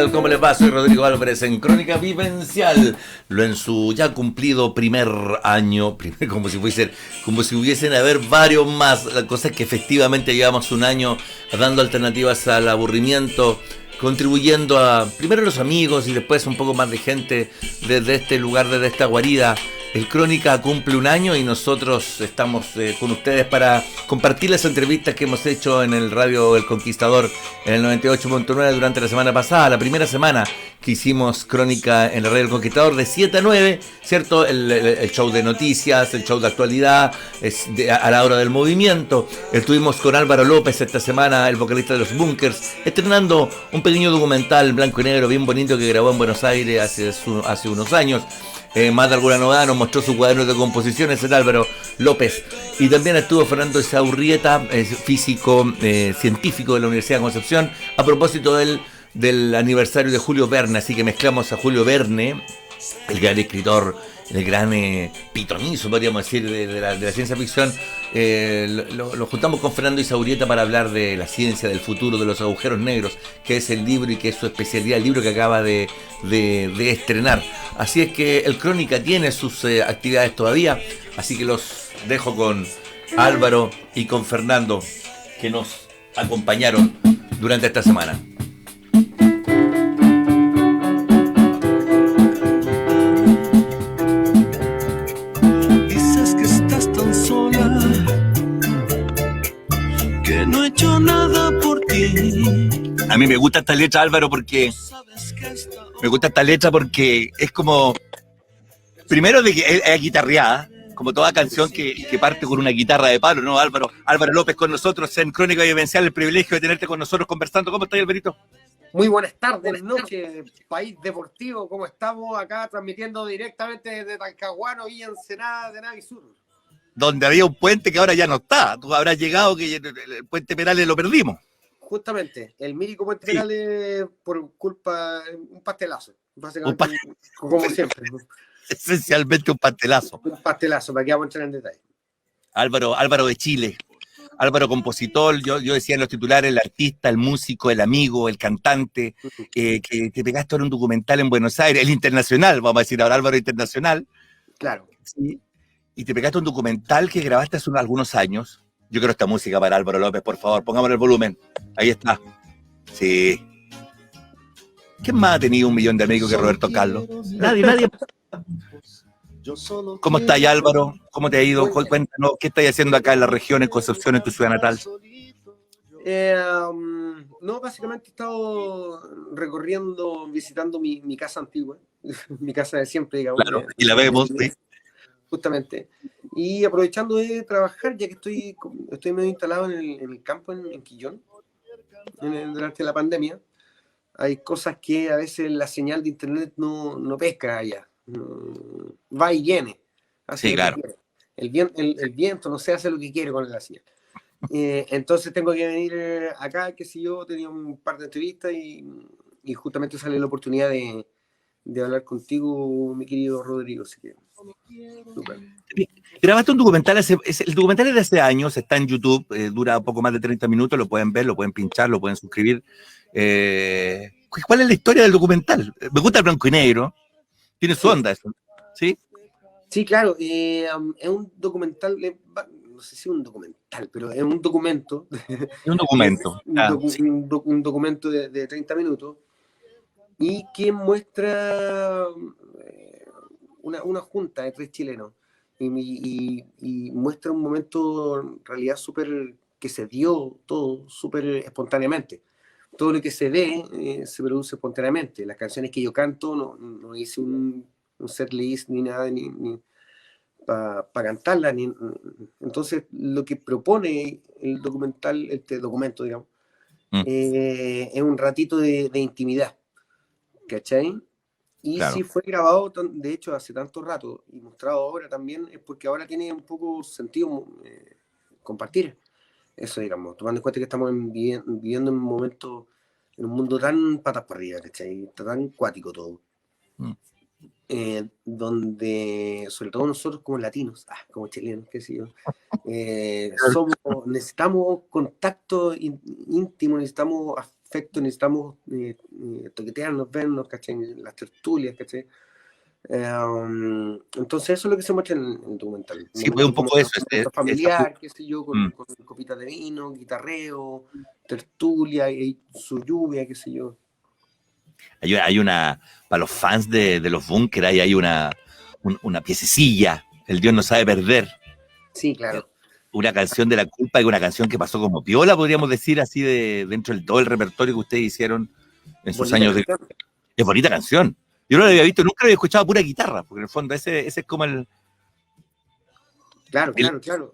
tal? ¿Cómo les va? Soy Rodrigo Álvarez en Crónica Vivencial. Lo en su ya cumplido primer año, como si hubiesen haber varios más. La cosa es que efectivamente llevamos un año dando alternativas al aburrimiento, contribuyendo a primero los amigos y después un poco más de gente desde este lugar, desde esta guarida. El Crónica cumple un año y nosotros estamos con ustedes para compartir las entrevistas que hemos hecho en el Radio El Conquistador en el 98.9 durante la semana pasada, la primera semana que hicimos Crónica en el Radio El Conquistador de 7 a 9, ¿cierto? El show de noticias, el show de actualidad, a la hora del movimiento. Estuvimos con Álvaro López esta semana, el vocalista de los Bunkers, estrenando un pequeño documental blanco y negro bien bonito que grabó en Buenos Aires hace unos años. Más de alguna novedad, nos mostró su cuaderno de composiciones el Álvaro López. Y también estuvo Fernando Esaurrieta, físico, científico de la Universidad de Concepción, a propósito del aniversario de Julio Verne. Así que mezclamos a Julio Verne, el gran escritor, el gran pitonizo, podríamos decir, de la ciencia ficción. Lo juntamos con Fernando Esaurrieta para hablar de la ciencia, del futuro, de los agujeros negros, que es el libro y que es su especialidad, el libro que acaba de estrenar. Así es que el Crónica tiene sus actividades todavía, así que los dejo con Álvaro y con Fernando, que nos acompañaron durante esta semana. Dices que estás tan sola, que no he hecho nada por ti. A mí me gusta esta letra, Álvaro, porque es como, primero de que es guitarreada, como toda canción que parte con una guitarra de palo, ¿no, Álvaro? Álvaro López con nosotros en Crónica Vivencial, el privilegio de tenerte con nosotros conversando. ¿Cómo estás, Alberito? Muy buenas tardes, noches, país deportivo, ¿cómo estamos? Acá transmitiendo directamente desde Talcahuano, Villa Ensenada, de Navisur. Donde había un puente que ahora ya no está. Tú habrás llegado que el puente Perales lo perdimos. Justamente, el mítico puente Perales, por culpa, un pastelazo. Como siempre. Esencialmente un pastelazo. Un pastelazo, para que vamos a entrar en detalle. Álvaro de Chile. Álvaro compositor, yo decía en los titulares, el artista, el músico, el amigo, el cantante, que te pegaste ahora un documental en Buenos Aires, el internacional, vamos a decir ahora Álvaro Internacional. Claro. Sí. Y te pegaste un documental que grabaste hace algunos años. Yo quiero esta música para Álvaro López, por favor, pongámosle el volumen. Ahí está. Sí. ¿Quién más ha tenido 1 millón de amigos que Roberto Carlos? Nadie. ¿Cómo estás, Álvaro? ¿Cómo te ha ido? Cuéntanos, ¿qué estás haciendo acá en la región, en Concepción, en tu ciudad natal? No, básicamente he estado recorriendo, visitando mi casa antigua, mi casa de siempre, digamos. Claro, y la vemos, sí. Justamente. Y aprovechando de trabajar, ya que estoy medio instalado en el campo, en Quillón, durante la pandemia. Hay cosas que a veces la señal de internet no pesca allá. Va y viene. Sí, claro. El viento no se hace lo que quiere con la señal. Entonces tengo que venir acá, qué sé yo, tenía un par de entrevistas y justamente sale la oportunidad de hablar contigo, mi querido Rodrigo. Así que, super. Grabaste un documental, el documental es de hace años, está en YouTube, dura poco más de 30 minutos, lo pueden ver, lo pueden pinchar, lo pueden suscribir. ¿Cuál es la historia del documental? Me gusta el blanco y negro, tiene su onda eso, ¿sí? Sí, claro, es un documental, no sé si es un documental, pero es un documento. Es un documento. Un documento de 30 minutos y que muestra una junta de 3 chilenos y muestra un momento en realidad súper que se dio todo súper espontáneamente. Todo lo que se ve se produce espontáneamente. Las canciones que yo canto no hice un set list ni nada ni para cantarlas. Entonces lo que propone el documental, este documento, digamos, es un ratito de intimidad, ¿cachai? Y claro. Si fue grabado, de hecho, hace tanto rato y mostrado ahora también, es porque ahora tiene un poco sentido compartir eso, digamos, tomando en cuenta que estamos viviendo en un momento, en un mundo tan patas para arriba, ¿cachai? Está tan cuático todo. Donde, sobre todo nosotros como latinos, como chilenos, qué sé yo, necesitamos contacto íntimo, necesitamos afecto, necesitamos toquetearnos, vernos, ¿cachai? Las tertulias, ¿cachai? Entonces eso es lo que se muestra en el documental. Sí, pues un Como poco eso. un momento familiar, qué sé yo, Mm. con copitas de vino, guitarreo, tertulia, y su lluvia, qué sé yo. Hay una, para los fans de los Bunkers, hay una piececilla, El Dios no sabe perder. Sí, claro. Una canción de la culpa, y una canción que pasó como piola, podríamos decir, así dentro del todo el repertorio que ustedes hicieron en sus Bonita años de... canción. Es bonita canción. Yo no la había visto, nunca la había escuchado pura guitarra, porque en el fondo ese es como el... Claro.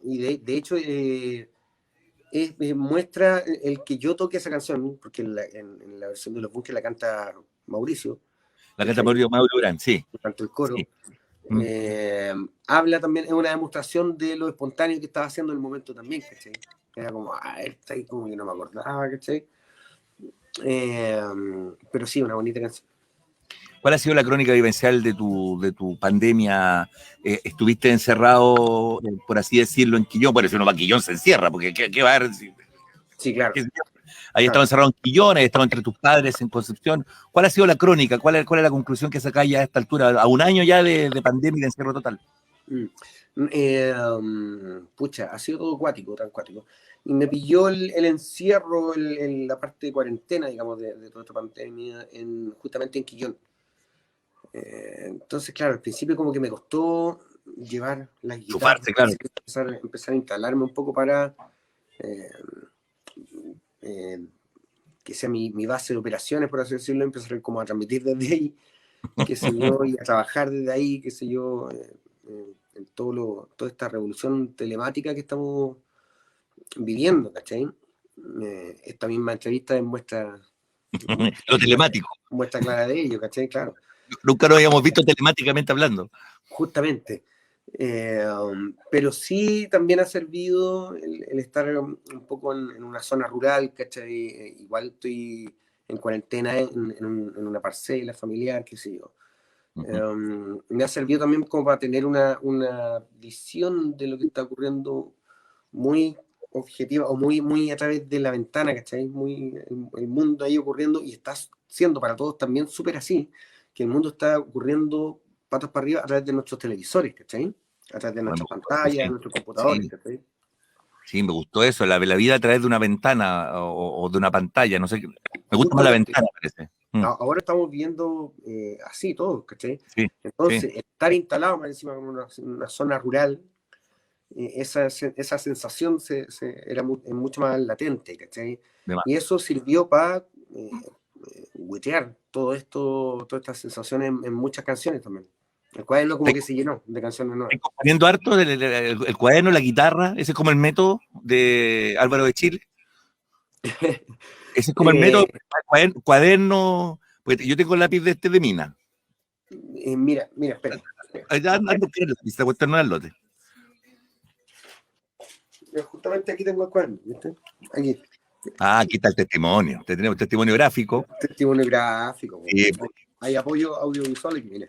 Y de hecho muestra el que yo toque esa canción, porque en la versión de los Bunkers la canta Mauricio, La canta ¿cachai? Mauro Durán, sí. Canta el coro. Sí. Habla también, es una demostración de lo espontáneo que estaba haciendo en el momento también, ¿cachai? Era como, está ahí como que no me acordaba, ¿cachai? Pero sí, una bonita canción. ¿Cuál ha sido la crónica vivencial de tu pandemia? ¿Estuviste encerrado, por así decirlo, en Quillón? Bueno, si uno va a Quillón se encierra, porque ¿qué va a haber? Sí, claro. Ahí estaba encerrado en Quillón, ahí estaba entre tus padres en Concepción. ¿Cuál ha sido la crónica? ¿Cuál es la conclusión que sacáis ya a esta altura, a un año ya de pandemia y de encierro total? Pucha, ha sido todo cuático, tan cuático. Y me pilló el encierro, la parte de cuarentena, digamos, de toda esta pandemia, justamente en Quillón. Entonces, claro, al principio como que me costó llevar las guitarras, Claro. empezar a instalarme un poco para que sea mi base de operaciones, por así decirlo, empezar como a transmitir desde ahí, qué sé yo, y a trabajar desde ahí, qué sé yo, en toda esta revolución telemática que estamos viviendo, ¿cachai? Esta misma entrevista es Lo telemático. muestra clara de ello, ¿cachai? Claro. Nunca lo habíamos visto telemáticamente hablando. Justamente. Pero sí también ha servido el estar un poco en una zona rural, ¿cachai? Igual estoy en cuarentena en una parcela familiar, qué sé yo. Me ha servido también como para tener una visión de lo que está ocurriendo muy objetiva o muy a través de la ventana, ¿cachai? Muy el mundo ahí ocurriendo y está siendo para todos también súper así, que el mundo está ocurriendo patas para arriba a través de nuestros televisores, ¿cachai? A través de nuestras pantallas, de nuestros computadores, ¿cachai? Sí, me gustó eso, la vida a través de una ventana o de una pantalla, no sé, me gusta más la ventana, parece. Ahora estamos viendo así todos, ¿cachai? Sí, entonces, estar instalado más encima en una zona rural, esa sensación era mucho más latente, ¿cachai? Y eso sirvió para huetear todas estas sensaciones en muchas canciones también. El cuaderno como que se llenó de canciones nuevas. ¿Estás componiendo harto el cuaderno, la guitarra? ¿Ese es como el método de Álvaro de Chile? Ese es como el método, cuaderno, pues yo tengo el lápiz de mina. Mira, espera. Ando que la cuestión no es el lote. Justamente aquí tengo el cuaderno, ¿viste? Aquí. Aquí está el testimonio. Tenemos testimonio gráfico. Testimonio gráfico. Sí. Hay apoyo audiovisual aquí, mira.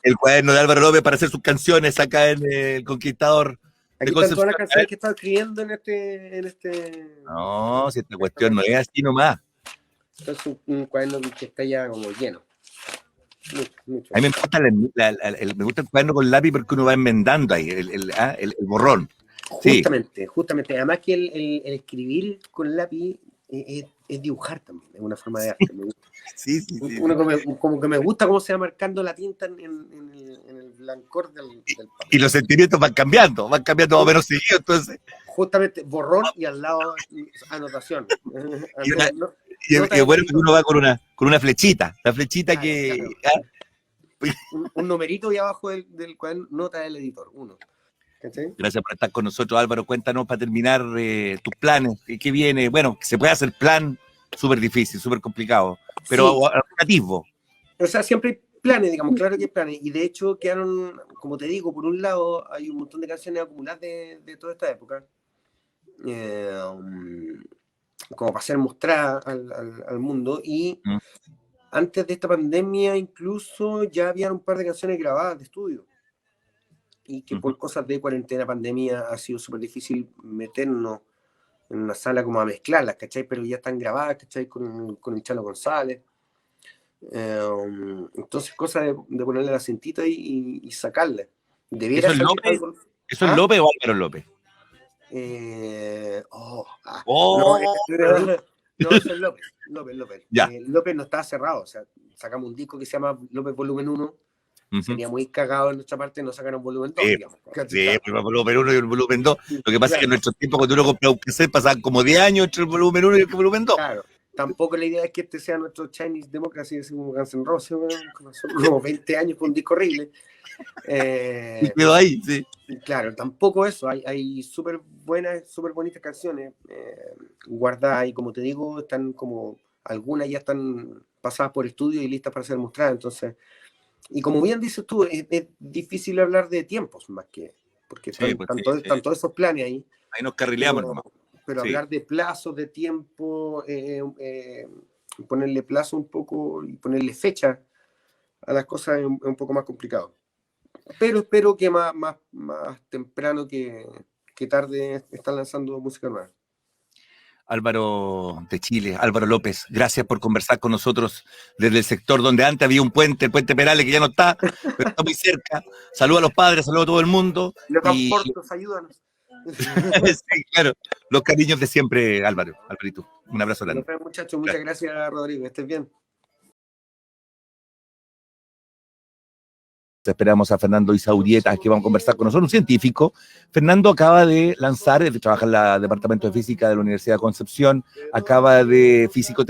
El cuaderno de Álvaro López para hacer sus canciones acá en El Conquistador. Aquí están todas las canciones que está escribiendo en este. No, si esta cuestión no es así nomás. Esto es un cuaderno que está ya como lleno. Mucho. A mí me gusta el cuaderno con lápiz porque uno va enmendando ahí el borrón. Justamente. Además que el escribir con lápiz es dibujar también, es una forma de arte. Sí. Uno como que me gusta cómo se va marcando la tinta en el blancor del papel. Y los sentimientos van cambiando más o menos seguido, entonces. Justamente, borrón y al lado anotación. Y bueno que uno va con una flechita, la flechita que... Claro. Un numerito ahí abajo del cuaderno, nota del editor, uno. ¿Cachai? Gracias por estar con nosotros, Álvaro. Cuéntanos para terminar tus planes. ¿Qué viene? Bueno, se puede hacer plan súper difícil, súper complicado, pero sí. Alternativo. O sea, siempre hay planes, digamos, claro que hay planes. Y de hecho quedaron, como te digo, por un lado hay un montón de canciones acumuladas de toda esta época. Como para ser mostrada al mundo. Y antes de esta pandemia incluso ya había un par de canciones grabadas de estudio. Y que por cosas de cuarentena, pandemia, ha sido súper difícil meternos en una sala como a mezclarlas, ¿cachai? Pero ya están grabadas, ¿cachai? Con el Chalo González. Entonces, cosa de ponerle la cintita y sacarle. ¿Eso Debiera es salir López? algo. ¿Eso es López o Álvaro López? No, ¡Oh! no, eso es López. López. Ya. López no estaba cerrado, o sea, sacamos un disco que se llama López Volumen 1. Sería muy cagado en nuestra parte no sacar un volumen 2, digamos. Sí, el volumen 1 y el volumen 2. Lo que pasa es que en nuestro tiempo, cuando uno compraba un cassette, pasaban como 10 años entre el volumen 1 y el volumen 2. Claro, tampoco la idea es que este sea nuestro Chinese Democracy, así como Guns N' Roses, como 20 años con un disco horrible. Y quedó ahí, sí. Claro, tampoco eso. Hay súper bonitas canciones guardadas y, como te digo, están como, algunas ya están pasadas por estudio y listas para ser mostradas. Entonces, y como bien dices tú, es difícil hablar de tiempos más que, porque están todos esos planes ahí. Ahí nos carrileamos nomás. Pero hablar de plazos, de tiempo, ponerle plazo un poco y ponerle fecha a las cosas es un poco más complicado. Pero espero que más temprano que tarde están lanzando música nueva. Álvaro de Chile, Álvaro López, gracias por conversar con nosotros desde el sector donde antes había un puente, el puente Perales, que ya no está, pero está muy cerca. Saludos a los padres, saludos a todo el mundo. Los transportes, ayúdanos. Sí, claro, los cariños de siempre, Álvaro, Alvarito. Un abrazo grande. Muchachos, muchas gracias, Rodrigo, estés bien. Esperamos a Fernando Isaurieta, que va a conversar con nosotros, un científico. Fernando acaba de lanzar, trabaja en el Departamento de Física de la Universidad de Concepción, acaba de físico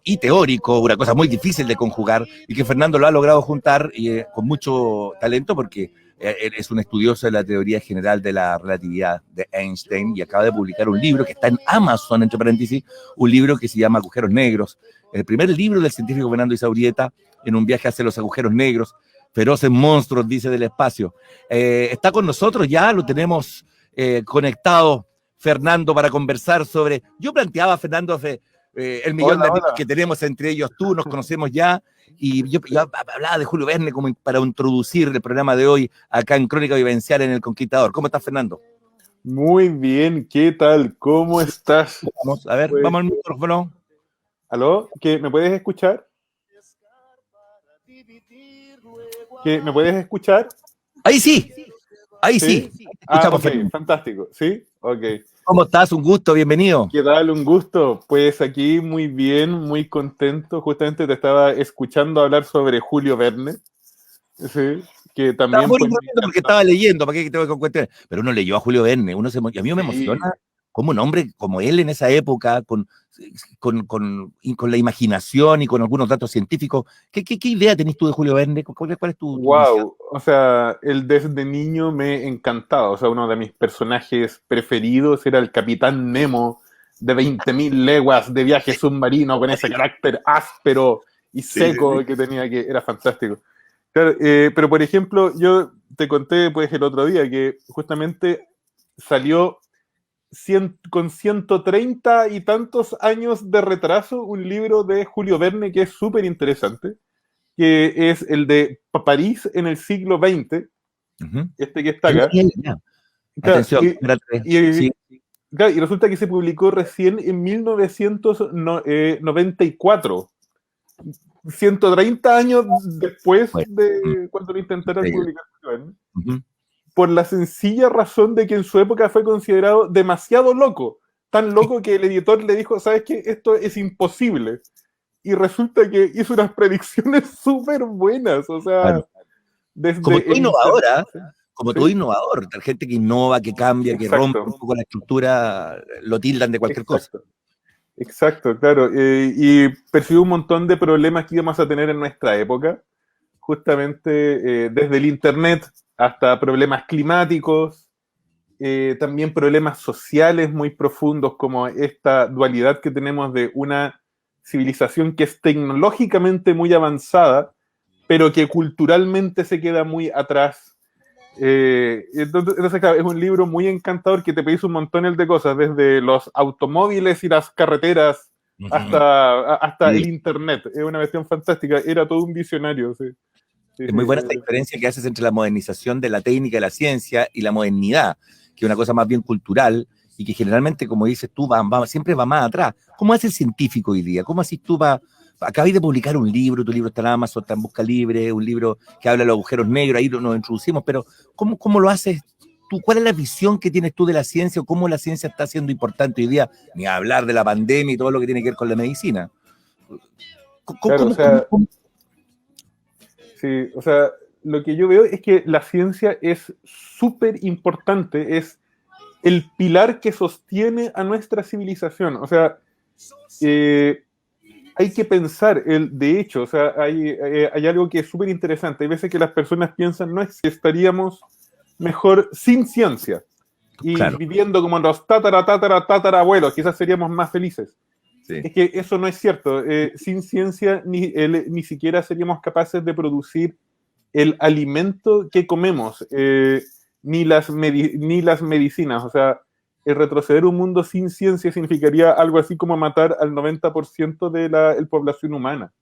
y teórico, una cosa muy difícil de conjugar, y que Fernando lo ha logrado juntar con mucho talento, porque él es un estudioso de la teoría general de la relatividad de Einstein, y acaba de publicar un libro que está en Amazon, entre paréntesis, un libro que se llama Agujeros Negros, el primer libro del científico Fernando Isaurieta, en un viaje hacia los agujeros negros, feroces monstruos, dice, del espacio. Está con nosotros ya, lo tenemos conectado, Fernando, para conversar sobre... Yo planteaba, Fernando, el millón de amigos que tenemos, entre ellos tú, nos conocemos ya, y yo hablaba de Julio Verne como para introducir el programa de hoy acá en Crónica Vivencial en El Conquistador. ¿Cómo estás, Fernando? Muy bien, ¿qué tal? ¿Cómo estás? Vamos, a ver, vamos al micrófono. ¿Aló? ¿Me puedes escuchar? ¿Me puedes escuchar? Ahí sí. ¿Sí? Ok, fantástico. ¿Sí? Ok. ¿Cómo estás? Un gusto, bienvenido. ¿Qué tal? Un gusto. Pues aquí muy bien, muy contento. Justamente te estaba escuchando hablar sobre Julio Verne. Sí, que también... Estaba muy porque estaba leyendo, ¿para qué te voy a contar? Pero uno leyó a Julio Verne, a mí me emociona como un hombre como él en esa época, con la imaginación y con algunos datos científicos. ¿Qué idea tenés tú de Julio Verne? ¿Cuál es tu Wow, o sea, él desde niño me encantaba. O sea, uno de mis personajes preferidos era el Capitán Nemo de 20.000 leguas de viaje submarino, con ese carácter áspero y seco que tenía, que era fantástico. Claro, pero por ejemplo, yo te conté pues el otro día que justamente salió con 130 y tantos años de retraso un libro de Julio Verne que es súper interesante, que es el de París en el siglo XX, este que está acá. Atención, y resulta que se publicó recién en 1994. 130 años después de cuando lo intentaron publicar. Por la sencilla razón de que en su época fue considerado demasiado loco. Tan loco que el editor le dijo, ¿sabes qué? Esto es imposible. Y resulta que hizo unas predicciones súper buenas. O sea, desde como tú innovadora, como todo innovador, gente que innova, que cambia, que rompe un poco la estructura, lo tildan de cualquier cosa. Exacto, claro. Y percibió un montón de problemas que íbamos a tener en nuestra época, justamente desde el internet hasta problemas climáticos, también problemas sociales muy profundos, como esta dualidad que tenemos de una civilización que es tecnológicamente muy avanzada, pero que culturalmente se queda muy atrás. Entonces, claro, es un libro muy encantador que te pedís un montón de cosas, desde los automóviles y las carreteras hasta el internet. Es una cuestión fantástica, era todo un visionario. Sí. Es muy buena esta diferencia que haces entre la modernización de la técnica y la ciencia y la modernidad, que es una cosa más bien cultural, y que generalmente, como dices tú, siempre va más atrás. ¿Cómo hace el científico hoy día? ¿Cómo haces tú acabáis de publicar un libro, tu libro está en Amazon, está en Busca Libre, un libro que habla de los agujeros negros, ahí nos introducimos, pero ¿cómo lo haces tú? ¿Cuál es la visión que tienes tú de la ciencia o cómo la ciencia está siendo importante hoy día? Ni hablar de la pandemia y todo lo que tiene que ver con la medicina. Claro, o sea, sí, o sea, lo que yo veo es que la ciencia es súper importante, es el pilar que sostiene a nuestra civilización. O sea, hay que pensar, de hecho, o sea, hay algo que es súper interesante. Hay veces que las personas piensan, no es que estaríamos mejor sin ciencia y claro, viviendo como los tatarabuelos, quizás seríamos más felices. sí. Es que eso no es cierto. Sin ciencia ni siquiera seríamos capaces de producir el alimento que comemos, ni las medicinas. O sea, el retroceder un mundo sin ciencia significaría algo así como matar al 90% de la población humana.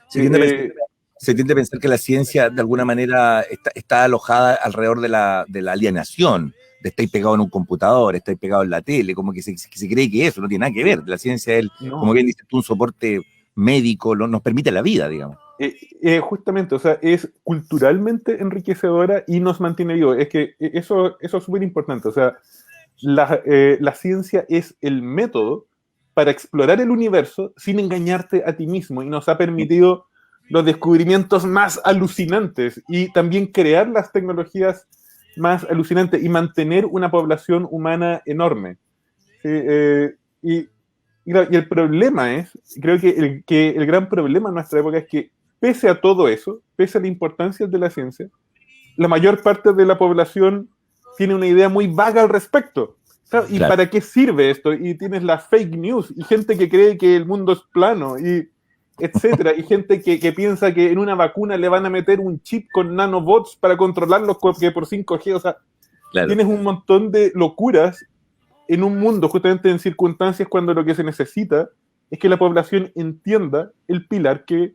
Se tiende a pensar que la ciencia de alguna manera está alojada alrededor de la alienación, de estar pegado en un computador, estar pegado en la tele, como que se cree que eso no tiene nada que ver. La ciencia es, como bien dices tú, un soporte médico, nos permite la vida, digamos. Justamente, o sea, es culturalmente enriquecedora y nos mantiene vivos. Es que eso es súper importante. O sea, la ciencia es el método para explorar el universo sin engañarte a ti mismo y nos ha permitido los descubrimientos más alucinantes y también crear las tecnologías más alucinantes y mantener una población humana enorme. ¿Sí? Y el problema es, creo que el gran problema en nuestra época es que pese a todo eso, pese a la importancia de la ciencia, la mayor parte de la población tiene una idea muy vaga al respecto. ¿Y claro, para qué sirve esto? Y tienes la fake news y gente que cree que el mundo es plano y etcétera, y gente que piensa que en una vacuna le van a meter un chip con nanobots para controlarlos que por 5G, o sea, claro, tienes un montón de locuras en un mundo, justamente en circunstancias cuando lo que se necesita es que la población entienda el pilar que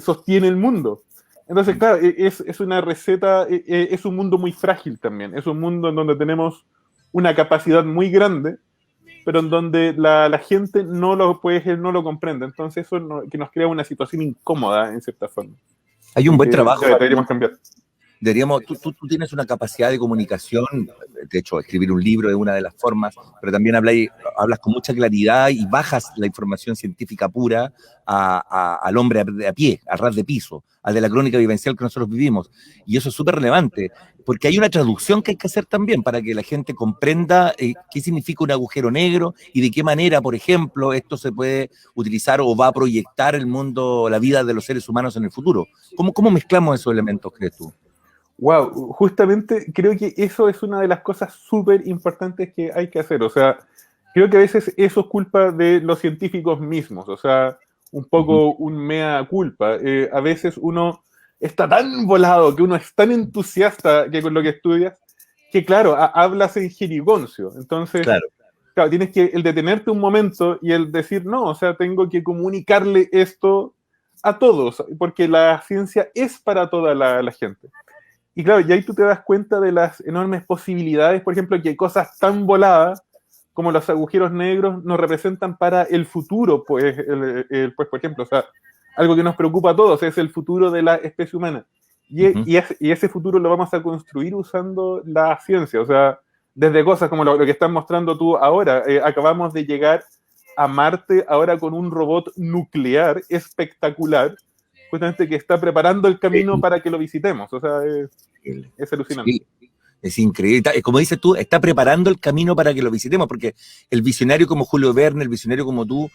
sostiene el mundo. Entonces, claro, es una receta, es un mundo muy frágil también, es un mundo en donde tenemos una capacidad muy grande, pero en donde la gente no lo comprende. Entonces eso que nos crea una situación incómoda, en cierta forma. Hay un buen trabajo. Deberíamos cambiar. Tú tienes una capacidad de comunicación, de hecho, escribir un libro es una de las formas, pero también hablas con mucha claridad y bajas la información científica pura al hombre de a pie, al ras de piso, al de la crónica vivencial que nosotros vivimos. Y eso es súper relevante, porque hay una traducción que hay que hacer también para que la gente comprenda qué significa un agujero negro y de qué manera, por ejemplo, esto se puede utilizar o va a proyectar el mundo, la vida de los seres humanos en el futuro. ¿Cómo mezclamos esos elementos, crees tú? Wow, justamente creo que eso es una de las cosas súper importantes que hay que hacer. O sea, creo que a veces eso es culpa de los científicos mismos. O sea, un poco un mea culpa. A veces uno está tan volado, que uno es tan entusiasta que con lo que estudias, que claro, hablas en jerigoncio. Entonces, claro, tienes que el detenerte un momento y el decir, no, o sea, tengo que comunicarle esto a todos, porque la ciencia es para toda la gente. Y claro, y ahí tú te das cuenta de las enormes posibilidades, por ejemplo, que cosas tan voladas como los agujeros negros nos representan para el futuro, pues por ejemplo, o sea, algo que nos preocupa a todos es el futuro de la especie humana. Y ese futuro lo vamos a construir usando la ciencia, o sea, desde cosas como lo que estás mostrando tú ahora. Acabamos de llegar a Marte ahora con un robot nuclear espectacular, justamente que está preparando el camino para que lo visitemos. O sea, es alucinante. Sí, es increíble. Como dices tú, está preparando el camino para que lo visitemos, porque el visionario como Julio Verne, el visionario como tú,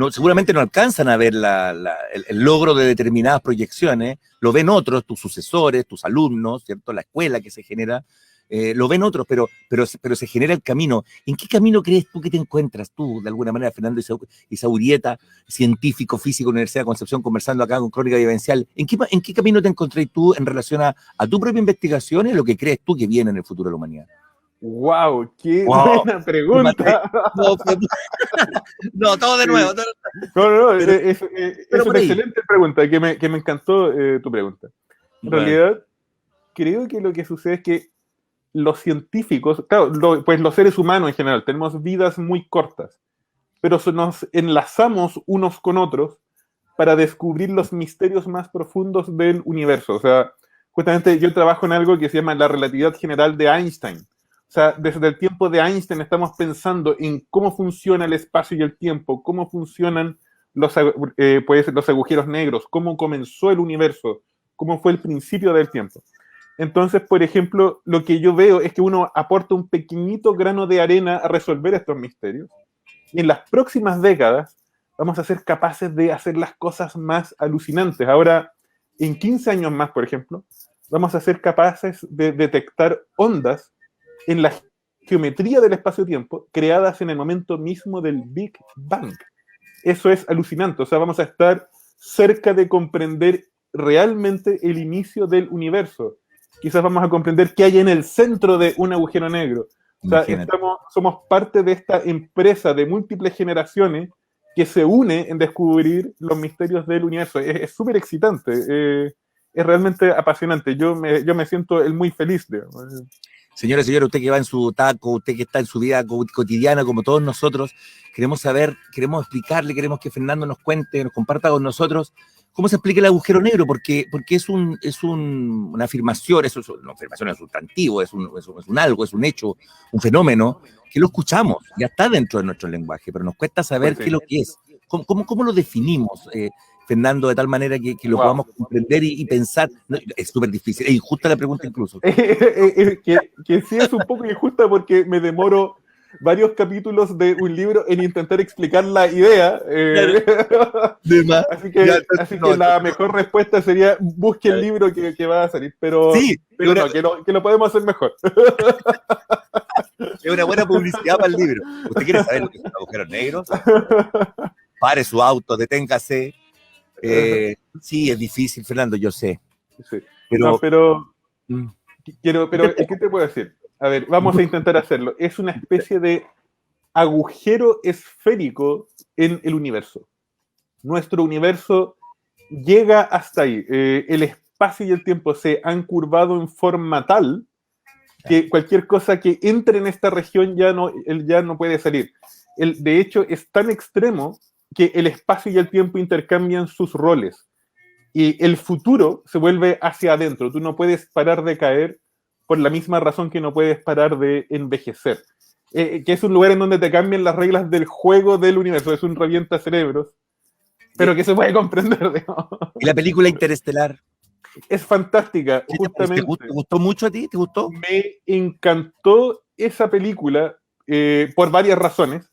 seguramente no alcanzan a ver el logro de determinadas proyecciones, lo ven otros, tus sucesores, tus alumnos, ¿cierto? La escuela que se genera, lo ven otros, pero se genera el camino. ¿En qué camino crees tú que te encuentras tú, de alguna manera, Fernando Izagurrieta, científico, físico, Universidad de Concepción, conversando acá con Crónica Vivencial? ¿En qué camino te encontrás tú en relación a tu propia investigación y a lo que crees tú que viene en el futuro de la humanidad? ¡Wow! ¡Qué buena pregunta! No, todo de nuevo. Es una excelente pregunta, que me encantó tu pregunta. En realidad, creo que lo que sucede es que los científicos, claro, pues los seres humanos en general, tenemos vidas muy cortas, pero nos enlazamos unos con otros para descubrir los misterios más profundos del universo. O sea, justamente yo trabajo en algo que se llama la relatividad general de Einstein. O sea, desde el tiempo de Einstein estamos pensando en cómo funciona el espacio y el tiempo, cómo funcionan los agujeros negros, cómo comenzó el universo, cómo fue el principio del tiempo. Entonces, por ejemplo, lo que yo veo es que uno aporta un pequeñito grano de arena a resolver estos misterios. Y en las próximas décadas vamos a ser capaces de hacer las cosas más alucinantes. Ahora, en 15 años más, por ejemplo, vamos a ser capaces de detectar ondas en la geometría del espacio-tiempo creadas en el momento mismo del Big Bang. Eso es alucinante. O sea, vamos a estar cerca de comprender realmente el inicio del universo. Quizás vamos a comprender qué hay en el centro de un agujero negro. O sea, somos parte de esta empresa de múltiples generaciones que se une en descubrir los misterios del universo. Es súper excitante, es realmente apasionante. Yo me siento el muy feliz, digamos. Señora, usted que va en su taco, usted que está en su vida cotidiana como todos nosotros, queremos saber, queremos explicarle, queremos que Fernando nos cuente, nos comparta con nosotros cómo se explica el agujero negro, porque es una afirmación, es una afirmación, es un sustantivo, es un algo, es un hecho, un fenómeno, que lo escuchamos, ya está dentro de nuestro lenguaje, pero nos cuesta saber qué es lo que es. ¿Cómo lo definimos, Fernando, de tal manera que lo podamos comprender y pensar? No, es súper difícil, es injusta la pregunta incluso. que sí es un poco injusta porque me demoro varios capítulos de un libro en intentar explicar la idea. Así que la mejor respuesta sería busque el libro que va a salir, pero, sí, pero no, que lo podemos hacer mejor. Es una buena publicidad para el libro. ¿Usted quiere saber lo que son los agujeros negros? Pare su auto, deténgase. Sí, es difícil, Fernando, yo sé. Sí. Pero ¿qué te puedo decir? A ver, vamos a intentar hacerlo. Es una especie de agujero esférico en el universo. Nuestro universo llega hasta ahí. El espacio y el tiempo se han curvado en forma tal que cualquier cosa que entre en esta región ya no puede salir. De hecho, es tan extremo que el espacio y el tiempo intercambian sus roles. Y el futuro se vuelve hacia adentro. Tú no puedes parar de caer por la misma razón que no puedes parar de envejecer. Que es un lugar en donde te cambian las reglas del juego del universo. Es un revientacerebros, pero que se puede comprender, digamos. ¿Y la película Interestelar? Es fantástica, justamente. ¿Te gustó mucho a ti? ¿Te gustó? Me encantó esa película por varias razones.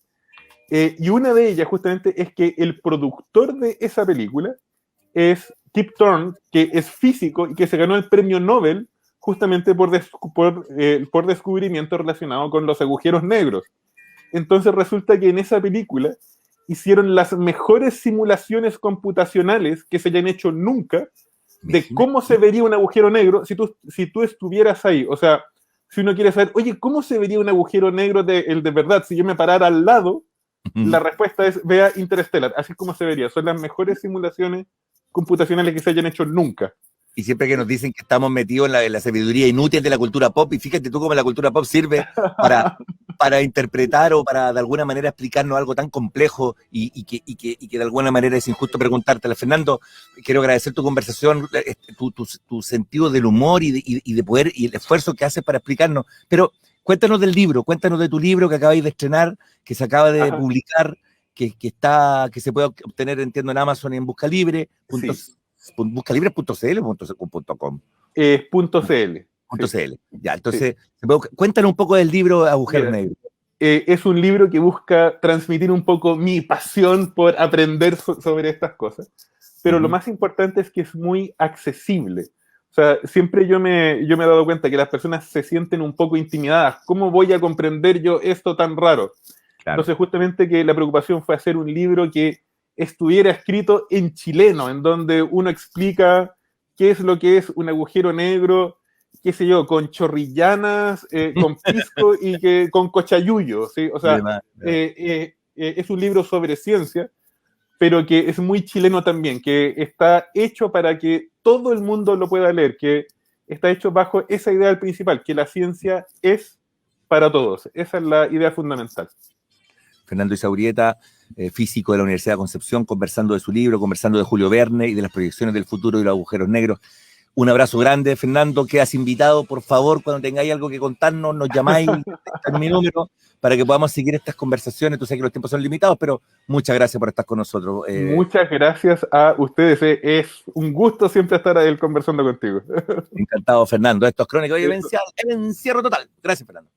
Y una de ellas, justamente, es que el productor de esa película es Kip Thorne, que es físico y que se ganó el premio Nobel justamente por descubrimiento relacionado con los agujeros negros. Entonces resulta que en esa película hicieron las mejores simulaciones computacionales que se hayan hecho nunca de cómo se vería un agujero negro si tú estuvieras ahí. O sea, si uno quiere saber, oye, ¿cómo se vería un agujero negro de verdad? Si yo me parara al lado, la respuesta es, vea Interstellar, así es como se vería. Son las mejores simulaciones computacionales que se hayan hecho nunca. Y siempre que nos dicen que estamos metidos en la sabiduría inútil de la cultura pop, y fíjate tú cómo la cultura pop sirve para interpretar o para de alguna manera explicarnos algo tan complejo y que de alguna manera es injusto preguntártela. Fernando, quiero agradecer tu conversación, tu sentido del humor y de poder y el esfuerzo que haces para explicarnos. Pero cuéntanos del libro, cuéntanos de tu libro que acabáis de estrenar, que se acaba de publicar, que se puede obtener, entiendo, en Amazon y en Busca Libre. Sí. ¿Buscalibre.cl o .com? .cl. .cl. Ya, entonces, cuéntanos un poco del libro Agujeros Negros. Es un libro que busca transmitir un poco mi pasión por aprender sobre estas cosas, pero lo más importante es que es muy accesible. O sea, siempre yo me he dado cuenta que las personas se sienten un poco intimidadas. ¿Cómo voy a comprender yo esto tan raro? Claro. Entonces, justamente que la preocupación fue hacer un libro que estuviera escrito en chileno, en donde uno explica qué es lo que es un agujero negro, qué sé yo, con chorrillanas, con pisco y con cochayuyo, ¿sí? O sea, es un libro sobre ciencia, pero que es muy chileno también, que está hecho para que todo el mundo lo pueda leer, que está hecho bajo esa idea principal, que la ciencia es para todos. Esa es la idea fundamental. Fernando Izagurrieta, físico de la Universidad de Concepción, conversando de su libro, conversando de Julio Verne y de las proyecciones del futuro y los agujeros negros. Un abrazo grande, Fernando. Quedas invitado, por favor, cuando tengáis algo que contarnos, nos llamáis, este es mi número, para que podamos seguir estas conversaciones. Tú sabes que los tiempos son limitados, pero muchas gracias por estar con nosotros. Muchas gracias a ustedes. Es un gusto siempre estar ahí conversando contigo. Encantado, Fernando. Esto es Crónica Vivencial, el encierro total. Gracias, Fernando.